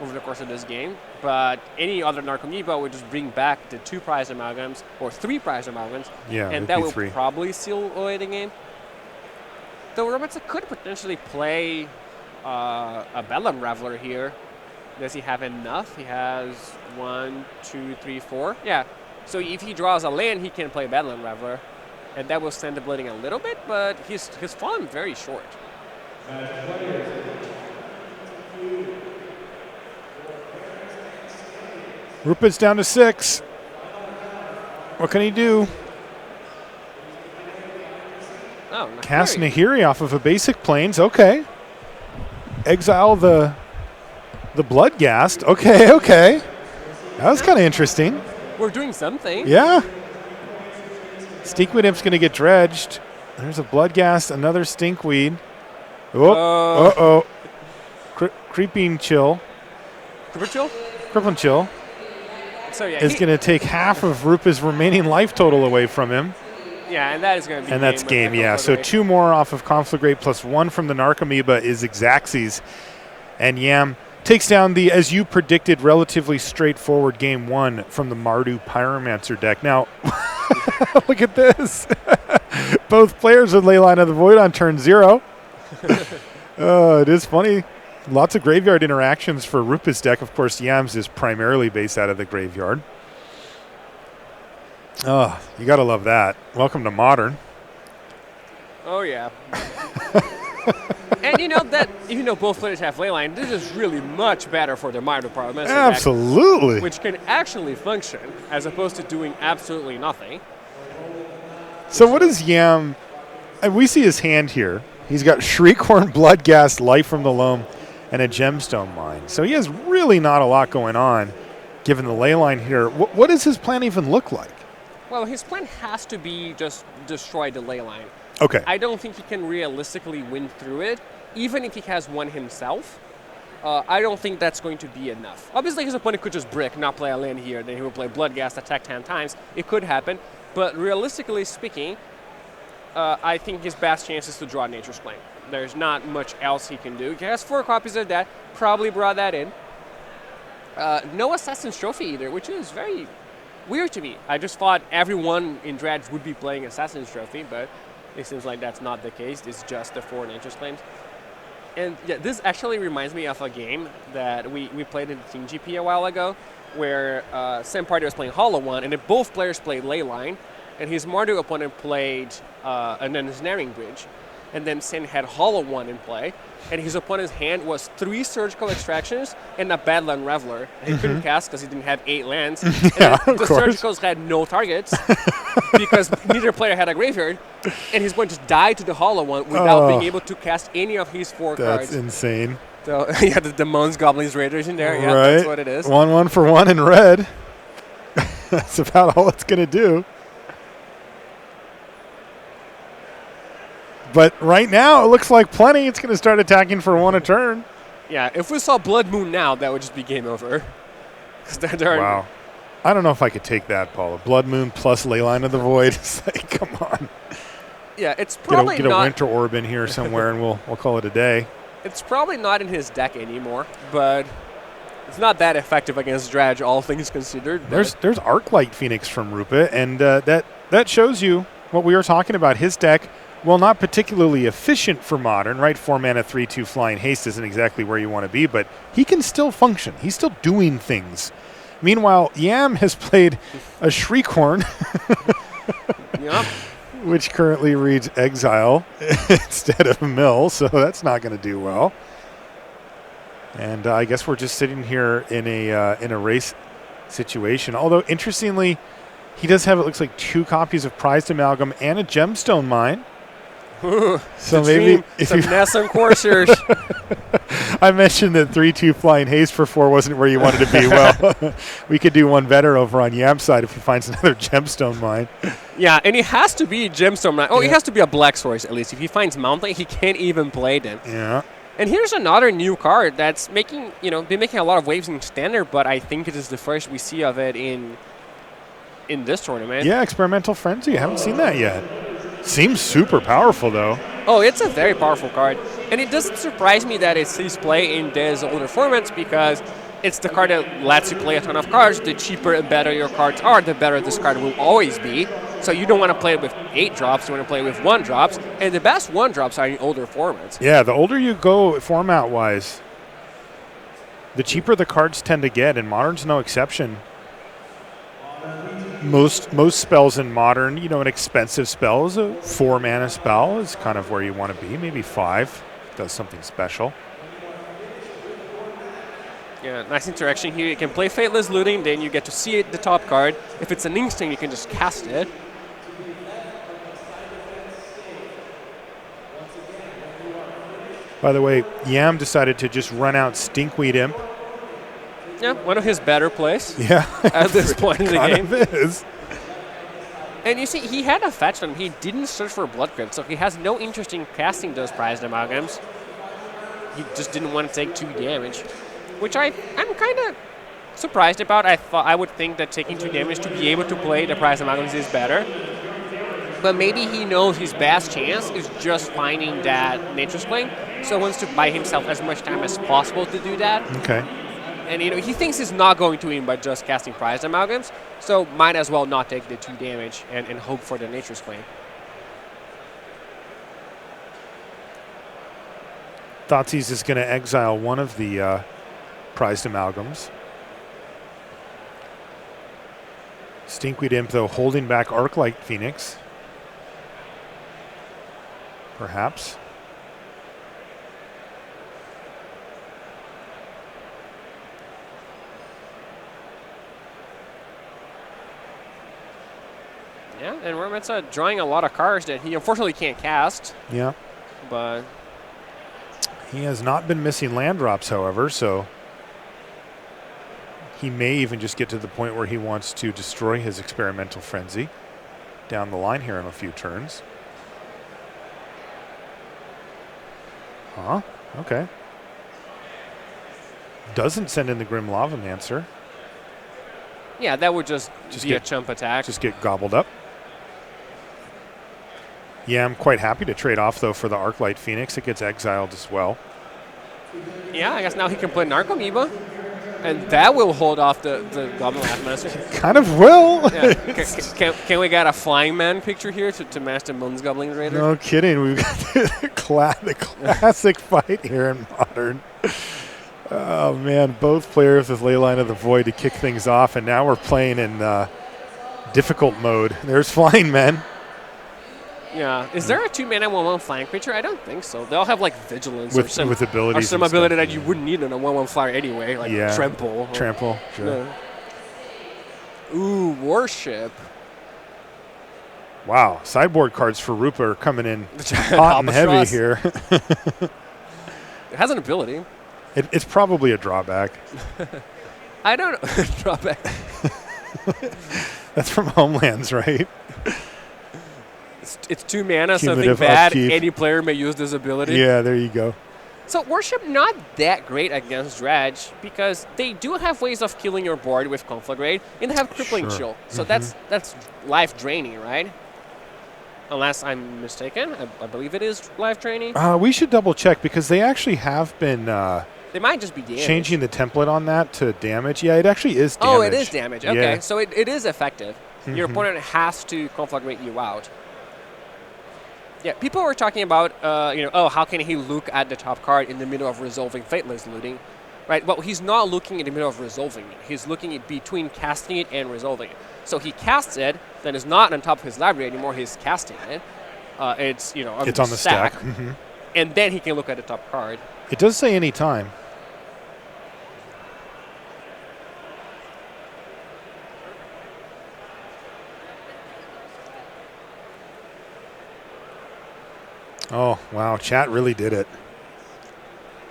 over the course of this game. But any other Narcomoeba would just bring back the 2 prized amalgams or 3 prized amalgams,
Yeah,
and
it'd
that
be
will
3.
probably seal away the game. Though Robotsa could potentially play a Bedlam Reveler here. Does he have enough? He has 1, 2, 3, 4. Yeah. So if he draws a land, he can play Bedlam Reveler, and that will send the bleeding a little bit. But he's fallen very short.
Rupa's down to 6. What can he do?
Oh,
Cast
Nahiri.
Nahiri off of a basic plains. Okay. Exile the Bloodghast. Okay, okay. That was kind of interesting.
We're doing something.
Yeah. Stinkweed Imp's going to get dredged. There's a Bloodghast, another Stinkweed. Oh, uh-oh. Creeping Chill.
Crippin'
Crippling Chill
So yeah,
is going to take half of Rupa's remaining life total away from him.
yeah, and that is going to be.
And that's game, yeah. So 2 more off of Conflagrate plus 1 from the Narcomoeba is Xaxes. And Yam takes down the, as you predicted, relatively straightforward game 1 from the Mardu Pyromancer deck. Now, look at this. Both players with Leyline of the Void on turn 0. It is funny. Lots of graveyard interactions for Rupa's deck. Of course, Yam's is primarily based out of the graveyard. Oh, you got to love that. Welcome to Modern.
Oh yeah. And you know that even though both players have Leyline, this is really much better for the Mardu Pyromancer deck,
Absolutely.
which can actually function as opposed to doing absolutely nothing.
So what is Yam? And we see his hand here. He's got Shriekhorn, Bloodghast, Life from the Loam, and a Gemstone Mine. So he has really not a lot going on, given the Leyline here. What does his plan even look like?
Well, his plan has to be just destroy the Leyline.
Okay.
I don't think he can realistically win through it, even if he has one himself. I don't think that's going to be enough. Obviously, his opponent could just brick, not play a land here, then he will play Bloodghast, attack 10 times. It could happen. But realistically speaking, I think his best chance is to draw Nature's Claim. There's not much else he can do. He has 4 copies of that, probably brought that in. No Assassin's Trophy either, which is very weird to me. I just thought everyone in Dredge would be playing Assassin's Trophy, but it seems like that's not the case. It's just the 4 Nature's Claims. And yeah, this actually reminds me of a game that we played in the Team GP a while ago, where Sam Party was playing Hollow One, and then both players played Leyline, and his Mardu opponent played an Ensnaring Bridge. And then Sen had Hollow One in play, and his opponent's hand was 3 Surgical Extractions and a Badland Reveler. And he couldn't cast because he didn't have 8 lands. And
Yeah,
then
of
the
course.
Surgicals had no targets because neither player had a graveyard, and his opponent just died to the Hollow One without being able to cast any of his 4
That's
cards.
insane.
So yeah, the Moans, Goblins, Raiders in there. Yeah,
right.
that's what it is.
1-1 for 1 in red. That's about all it's going to do. But right now, it looks like plenty. It's going to start attacking for 1 a turn.
Yeah, if we saw Blood Moon now, that would just be game over.
Wow. I don't know if I could take that, Paula. Blood Moon plus Leyline of the Void. It's like, come on.
Yeah, it's probably
get a
not.
Winter Orb in here somewhere, and we'll call it a day.
It's probably not in his deck anymore, but it's not that effective against Dredge, all things considered.
There's Arclight Phoenix from Rupa, and that shows you what we were talking about. His deck, while not particularly efficient for Modern, right? 4 mana, 3/2 flying haste isn't exactly where you want to be, but he can still function. He's still doing things. Meanwhile, Yam has played a Shriekhorn,
Yep.
which currently reads Exile instead of Mill, so that's not going to do well. And I guess we're just sitting here in a race situation. Although, interestingly, he does have, it looks like, 2 copies of Prized Amalgam and a Gemstone Mine. So maybe if
some Nessun Coursers.
I mentioned that 3/2 flying haste for 4 wasn't where you wanted to be. Well, we could do one better over on Yam's side if he finds another Gemstone Mine.
Yeah, and it has to be Gemstone Mine. Oh, it has to be a Black Source at least. If he finds Mountain, he can't even play them.
Yeah.
And here's another new card that's been making a lot of waves in Standard, but I think it is the first we see of it in this tournament.
Yeah, Experimental Frenzy. I haven't seen that yet. Seems super powerful, though.
Oh, it's a very powerful card. And it doesn't surprise me that it sees play in these older formats because it's the card that lets you play a ton of cards. The cheaper and better your cards are, the better this card will always be. So you don't want to play it with 8 drops, you want to play it with 1 drops. And the best 1 drops are in older formats.
Yeah, the older you go format-wise, the cheaper the cards tend to get, and Modern's no exception. Most spells in Modern, an expensive spell is a 4 mana spell is kind of where you want to be. Maybe 5 does something special.
Yeah, nice interaction here. You can play Fateless Looting, then you get to see the top card. If it's an instinct, you can just cast it.
By the way, Yam decided to just run out Stinkweed Imp.
Yeah, one of his better plays.
Yeah.
At this point in the game.
Kind of is.
And you see, he had a fetch on him. He didn't search for Blood Crypt, so he has no interest in casting those Prized Amalgams. He just didn't want to take 2 damage, which I'm kind of surprised about. I would think that taking 2 damage to be able to play the Prized Amalgams is better. But maybe he knows his best chance is just finding that Nature's Claim, so he wants to buy himself as much time as possible to do that.
Okay.
And he thinks he's not going to win by just casting Prized Amalgams, so might as well not take the 2 damage and hope for the Nature's Claim.
Thoughtseize is going to exile one of the Prized Amalgams. Stinkweed Imp, though, holding back Arclight Phoenix. Perhaps.
Yeah, and Rametsa drawing a lot of cards that he unfortunately can't cast.
Yeah.
But
he has not been missing land drops, however, so he may even just get to the point where he wants to destroy his Experimental Frenzy down the line here in a few turns. Huh? Okay. Doesn't send in the Grim Lavamancer.
yeah, that would just be a chump attack.
Just get gobbled up. Yeah, I'm quite happy to trade off, though, for the Arclight Phoenix. It gets exiled as well.
Yeah, I guess now he can play Narcomoeba, and that will hold off the Goblin Lavamancer.
Kind of will.
Yeah. Can we get a Flying Man picture here to match the Moon's Goblin Raider?
No kidding. We've got the classic fight here in Modern. Oh, man. Both players with Leyline of the Void to kick things off, and now we're playing in difficult mode. There's Flying Men.
Yeah. Is there a 2-mana 1/1 flying creature? I don't think so. They all have like Vigilance
with
abilities.
Or
some ability that you wouldn't need in a 1/1 flyer anyway, like Trample.
Trample, sure.
Ooh, Worship.
Wow. Sideboard cards for Rupa are coming in hot and heavy here.
It has an ability.
It's probably a drawback.
I don't know. Drawback.
That's from Homelands, right?
It's 2 mana, something
Cumulative
bad.
upkeep.
Any player may use this ability.
Yeah, there you go.
So Worship not that great against Dredge because they do have ways of killing your board with Conflagrate, and they have Crippling
Sure.
Chill. So that's life draining, right? Unless I'm mistaken, I believe it is life draining.
We should double check because they actually have been
They might just be damage.
changing the template on that to damage. Yeah, it actually is damage.
Oh, it is damage. Okay,
Yeah.
so it is effective. Your
Mhm.
opponent has to Conflagrate you out. Yeah, people were talking about, how can he look at the top card in the middle of resolving Fateless Looting, right? Well, he's not looking in the middle of resolving it. He's looking in between casting it and resolving it. So he casts it, then it's not on top of his library anymore. He's casting it. It's
It's on the stack. Mhm.
and then he can look at the top card.
It does say any time. Oh, wow. Chat really did it.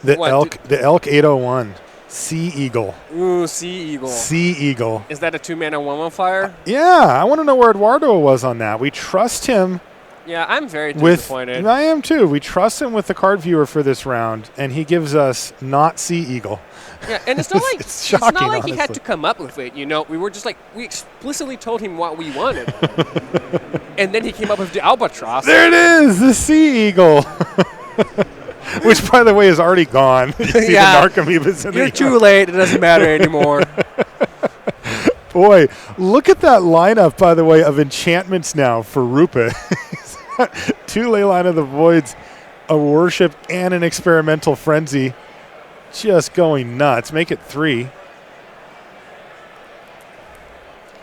The
What,
elk 801. Sea Eagle.
Ooh, Sea Eagle.
Sea Eagle.
Is that a 2-mana 1/1 fire?
Yeah, I want to know where Eduardo was on that. We trust him
Yeah, I'm very
with.
disappointed.
I am too. We trust him with the card viewer for this round, and he gives us not Sea Eagle.
Yeah, and it's not like
It's
it's not
shocking,
like he had
honestly.
to come up with it. We were just like we explicitly told him what we wanted, and then he came up with the albatross.
There it is, the Sea Eagle. Which, by the way, is already gone. You see
Yeah.
the Narcomoebas in
You're
the
too late. It doesn't matter anymore.
Boy, look at that lineup, by the way, of enchantments now for Rupa. 2 Leyline of the Voids, a Worship, and an Experimental Frenzy. Just going nuts. Make it 3.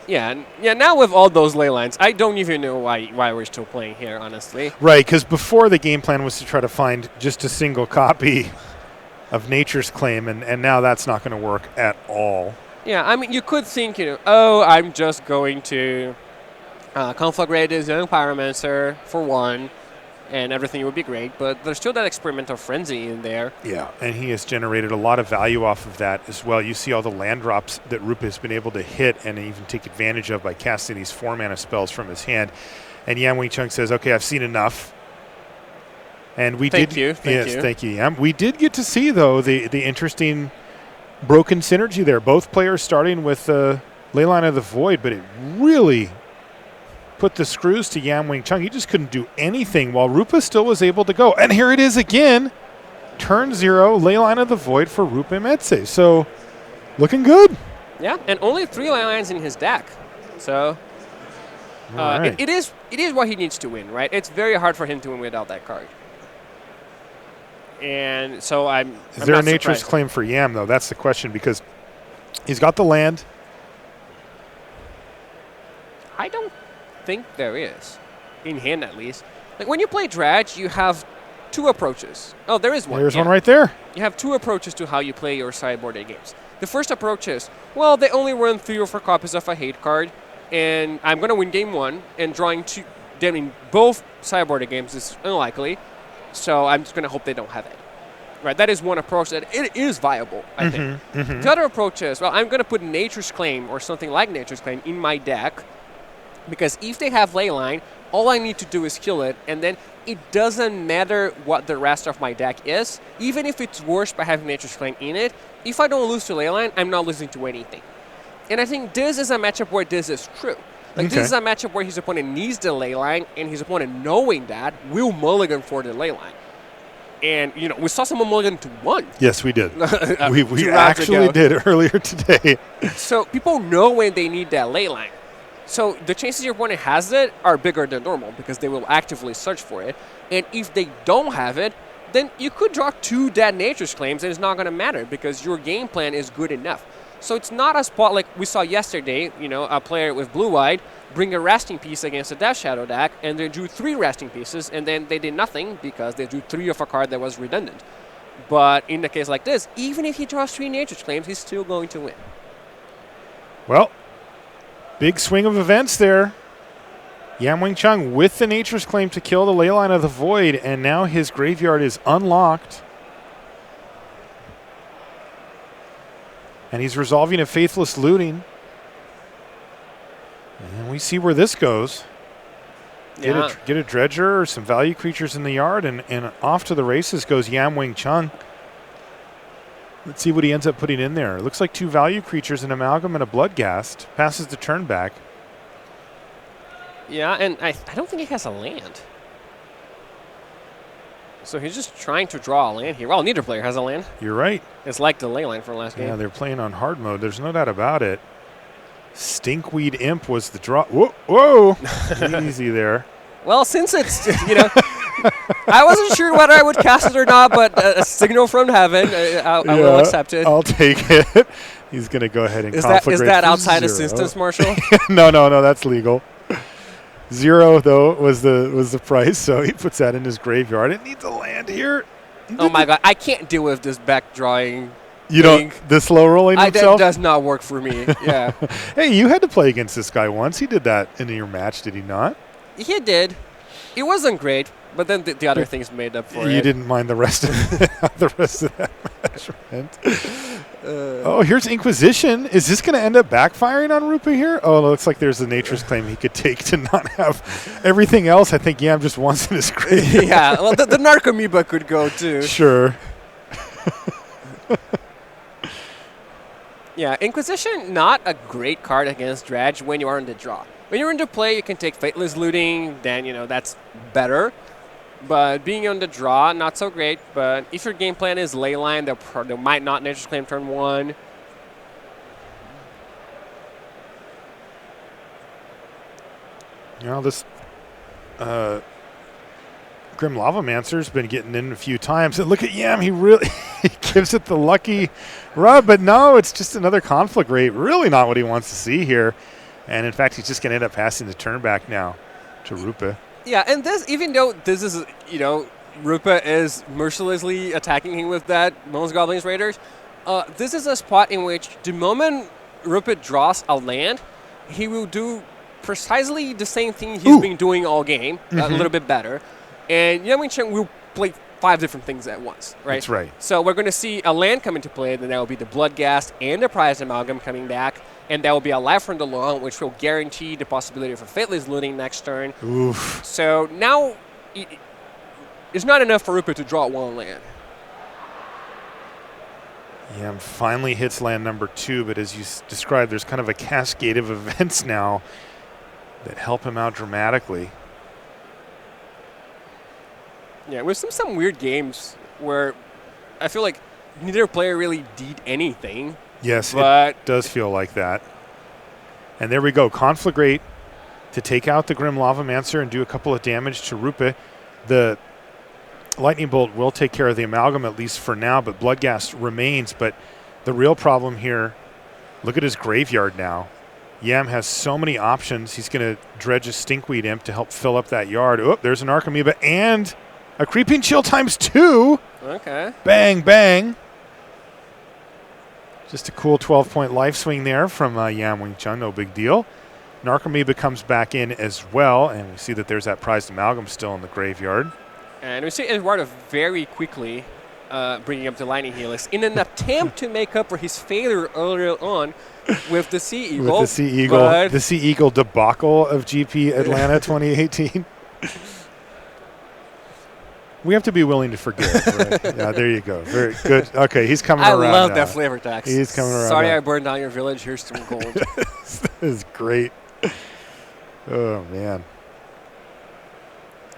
Yeah. Now with all those ley lines, I don't even know why we're still playing here. Honestly.
Right, because before the game plan was to try to find just a single copy of Nature's Claim, and now that's not going to work at all.
Yeah. I mean, you could think, I'm just going to conflagrate this young pyromancer for 1. And everything would be great, but there's still that experimental frenzy in there.
Yeah, and he has generated a lot of value off of that as well. You see all the land drops that Rupa has been able to hit and even take advantage of by casting these 4-mana spells from his hand. And Yan Wing Chung says, "Okay, I've seen enough." And we
Thank
did.
you. Thank
yes,
you.
thank you, Yan. We did get to see though the interesting broken synergy there. Both players starting with Leyline of the Void, but it really put the screws to Yan Wing Chung. He just couldn't do anything while Rupa still was able to go. And here it is again. Turn 0, Leyline of the Void for Rupa Metse. So, looking good.
Yeah, and only 3 ley lines in his deck. So
All right.
it is what he needs to win, right? It's very hard for him to win without that card. And so I'm
Is there a
not
Nature's
surprised.
Claim for Yam, though? That's the question, because he's got the land.
I don't think there is. In hand, at least. Like, when you play Dredge, you have 2 approaches. Oh, there is one.
There's
yeah.
one right there.
You have 2 approaches to how you play your sideboarded games. The first approach is, well, they only run 3 or 4 copies of a hate card, and I'm going to win game 1, and drawing 2 them in both sideboarded games is unlikely, so I'm just going to hope they don't have it. Right, that is one approach that it is viable, I think. The other approach is, well, I'm going to put Nature's Claim or something like Nature's Claim in my deck, because if they have Leyline, all I need to do is kill it, and then it doesn't matter what the rest of my deck is, even if it's worse by having Nature's Claim in it. If I don't lose to Leyline, I'm not losing to anything. And I think this is a matchup where this is true. Like,
Okay.
this is a matchup where his opponent needs the Leyline, and his opponent, knowing that, will mulligan for the Leyline. And, we saw someone mulligan to 1.
Yes, we did. we
2 rounds
actually
ago.
did earlier today.
So people know when they need that ley line. So the chances your opponent has it are bigger than normal because they will actively search for it. And if they don't have it, then you could draw 2 dead Nature's Claims and it's not going to matter because your game plan is good enough. So it's not a spot like we saw yesterday, a player with blue-white bring a resting piece against a Death Shadow deck, and they drew 3 resting pieces, and then they did nothing because they drew 3 of a card that was redundant. But in a case like this, even if he draws 3 Nature's Claims, he's still going to win.
Well, big swing of events there. Yan Wing Chung with the Nature's Claim to kill the Leyline of the Void, and now his graveyard is unlocked. And he's resolving a Faithless Looting. And we see where this goes.
Yeah.
Get a dredger or some value creatures in the yard, and off to the races goes Yam Wing Chun. Let's see what he ends up putting in there. It looks like 2 value creatures, an Amalgam and a Bloodghast. Passes the turn back.
Yeah, and I don't think he has a land. So he's just trying to draw a land here. Well, neither player has a land.
You're right.
It's like the ley line from last game.
Yeah, they're playing on hard mode. There's no doubt about it. Stinkweed Imp was the draw. Whoa! Easy there.
Well, since it's, I wasn't sure whether I would cast it or not, but a signal from heaven, I will accept it.
I'll take it. He's going to go ahead and conflagrate.
Is that
for
outside
0.
assistance, Marshall?
No, that's legal. 0 though was the price, so he puts that in his graveyard. It needs a land here.
Oh my God, I can't deal with this back drawing.
You don't the slow rolling himself?
That does not work for me. Yeah.
Hey, you had to play against this guy once. He did that in your match, did he not?
He did. It wasn't great, but then the other things made up for it.
You didn't mind the rest of that match, right? Oh, here's Inquisition. Is this going to end up backfiring on Rupa here? Oh, it looks like there's a Nature's Claim he could take to not have everything else. I think Yam just wants in his graveyard.
Yeah, well, the Narcomoeba could go too.
Sure.
Yeah, Inquisition, not a great card against Dredge when you are in the draw. When you're into play, you can take Fateless Looting, then, that's better. But being on the draw, not so great. But if your game plan is Leyline, they might not Nature's Claim turn 1.
This Grim Lavamancer's been getting in a few times. And look at Yam, he really he gives it the lucky rub, but no, it's just another Conflagrate. Really not what he wants to see here. And in fact, he's just going to end up passing the turn back now to Rupa.
Yeah, and this, even though this is, Rupa is mercilessly attacking him with that Bones, Goblins, Raiders, this is a spot in which the moment Rupa draws a land, he will do precisely the same thing he's been doing all game, a little bit better. And Yam Wing Chun will play 5 different things at once, right?
That's right.
So we're going to see a land come into play, then that will be the Bloodghast and the Prized Amalgam coming back, and that will be a Life from the Lawn, which will guarantee the possibility for Fateless Looting next turn.
Oof.
So now it's not enough for Rupa to draw 1 land.
Yam finally hits land number 2, but as you described, there's kind of a cascade of events now that help him out dramatically.
Yeah, with some weird games where I feel like neither player really did anything.
Yes,
but
it does feel like that. And there we go. Conflagrate to take out the Grim Lavamancer and do a couple of damage to Rupa. The Lightning Bolt will take care of the Amalgam, at least for now, but Bloodghast remains. But the real problem here, look at his graveyard now. Yam has so many options. He's going to dredge a Stinkweed Imp to help fill up that yard. Oh, there's an Archamoeba and a Creeping Chill ×2.
Okay.
Bang, bang. Just a cool 12-point life swing there from Yam Wing Chun. No big deal. Narcomoeba comes back in as well, and we see that there's that Prized Amalgam still in the graveyard.
And we see Eduardo very quickly bringing up the Lightning Helix in an attempt to make up for his failure earlier on with the Sea Eagle.
With the Sea Eagle debacle of GP Atlanta 2018. We have to be willing to forgive. Right? Yeah, there you go. Very good. Okay, he's coming around.
I love
now.
that flavor text.
He's coming around.
Sorry
now.
I burned down your village. Here's some gold.
This is great. Oh, man.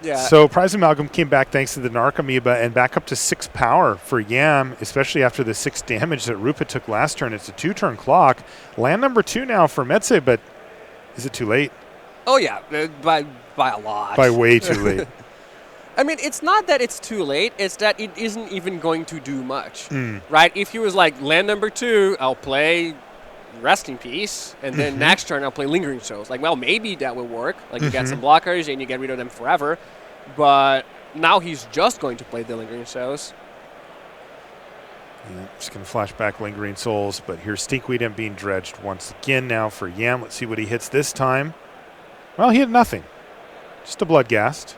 Yeah.
So Prized Amalgam came back thanks to the Narcomoeba and back up to 6 power for Yam, especially after the 6 damage that Rupa took last turn. It's a 2-turn clock. Land number 2 now for Metze, but is it too late?
Oh, yeah, by a lot.
By way too late.
I mean, it's not that it's too late. It's that it isn't even going to do much, right? If he was like, land number 2, I'll play Rest in Peace, and then next turn I'll play Lingering Souls. Like, well, maybe that will work. Like, you get some blockers and you get rid of them forever. But now he's just going to play the Lingering Souls.
Yeah, just going to flash back Lingering Souls, but here's Stinkweed Imp being dredged once again now for Yam. Let's see what he hits this time. Well, he hit nothing. Just a Bloodghast.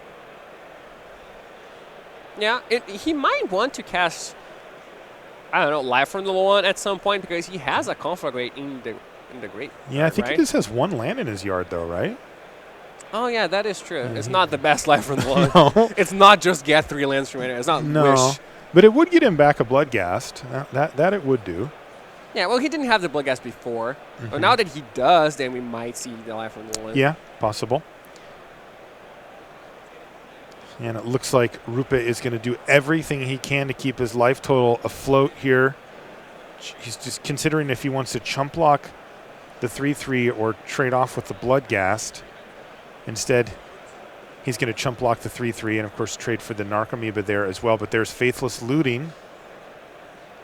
Yeah, he might want to cast, I don't know, Life from the Lawn at some point because he has a Conflagrate in the Great.
Yeah, I think
right?
he just has 1 land in his yard, though, right?
Oh, yeah, that is true. It's not the best life from the one.
No.
It's not just get 3 lands from it. It's not
No.
Wish.
But it would get him back a Bloodghast. That it would do.
Yeah, well, he didn't have the Bloodghast before. But now that he does, then we might see the life from the one.
Yeah, possible. And it looks like Rupa is going to do everything he can to keep his life total afloat here. He's just considering if he wants to chump block the 3/3 or trade off with the Bloodghast. Instead, he's going to chump block the 3/3 and, of course, trade for the Narcomoeba there as well. But there's Faithless Looting.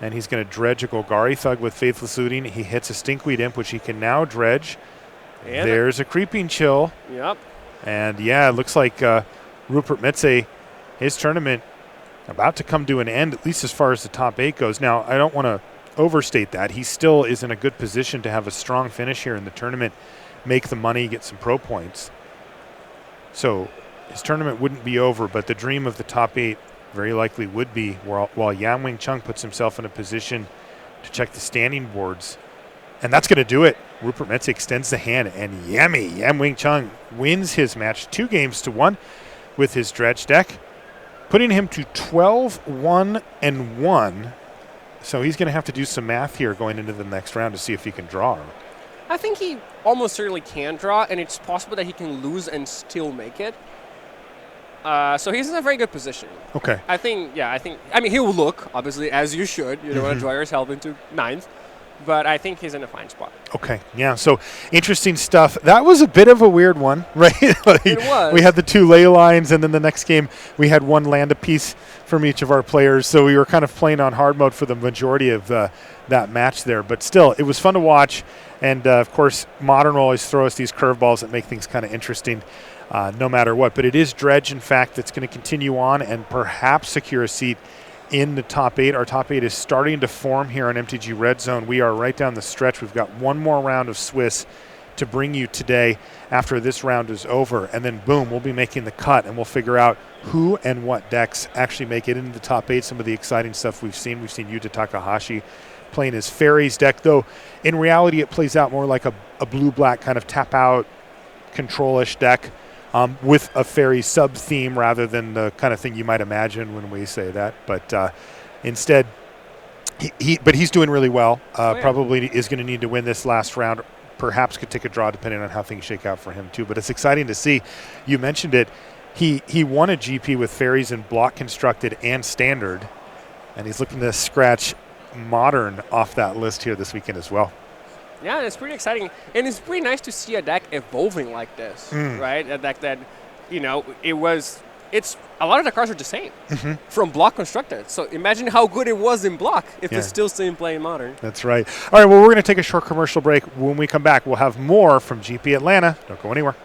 And he's going to dredge a Golgari Thug with Faithless Looting. He hits a Stinkweed Imp, which he can now dredge.
And
there's a Creeping Chill.
Yep.
And, yeah, it looks like Rupert Metze, his tournament about to come to an end, at least as far as the top 8 goes. Now, I don't want to overstate that. He still is in a good position to have a strong finish here in the tournament, make the money, get some pro points. So his tournament wouldn't be over, but the dream of the top 8 very likely would be while Yan Wing Chung puts himself in a position to check the standing boards. And that's going to do it. Rupert Metze extends the hand, and Yan Wing Chung wins his match 2-1 with his dredge deck, putting him to 12-1-1. So he's going to have to do some math here going into the next round to see if he can draw.
I think he almost certainly can draw, and it's possible that he can lose and still make it. So he's in a very good position.
Okay.
I mean, he will look, obviously, as you should. You don't want to draw yourself into 9th. But I think he's in a fine spot.
Okay, yeah, so interesting stuff. That was a bit of a weird one, right?
It was.
We had the 2 ley lines, and then the next game we had 1 land apiece from each of our players. So we were kind of playing on hard mode for the majority of that match there. But still, it was fun to watch. And, of course, Modern will always throw us these curveballs that make things kind of interesting no matter what. But it is Dredge, in fact, that's going to continue on and perhaps secure a seat in the top 8. Our top 8 is starting to form here on MTG Red Zone. We are right down the stretch. We've got one more round of Swiss to bring you today after this round is over. And then, boom, we'll be making the cut, and we'll figure out who and what decks actually make it into the top 8. Some of the exciting stuff we've seen. We've seen Yuta Takahashi playing his Fairies deck, though in reality it plays out more like a blue-black kind of tap-out control-ish deck. With a fairy sub-theme rather than the kind of thing you might imagine when we say that. But instead, he's doing really well. Probably is going to need to win this last round. Perhaps could take a draw depending on how things shake out for him too. But it's exciting to see. You mentioned it. He won a GP with fairies in block constructed and standard. And he's looking to scratch Modern off that list here this weekend as well.
Yeah, it's pretty exciting. And it's pretty nice to see a deck evolving like this, right? A deck that, it's a lot of the cards are the same from block constructed. So imagine how good it was in block if it's still same playing Modern.
That's right. All right, well, we're going to take a short commercial break. When we come back, we'll have more from GP Atlanta. Don't go anywhere.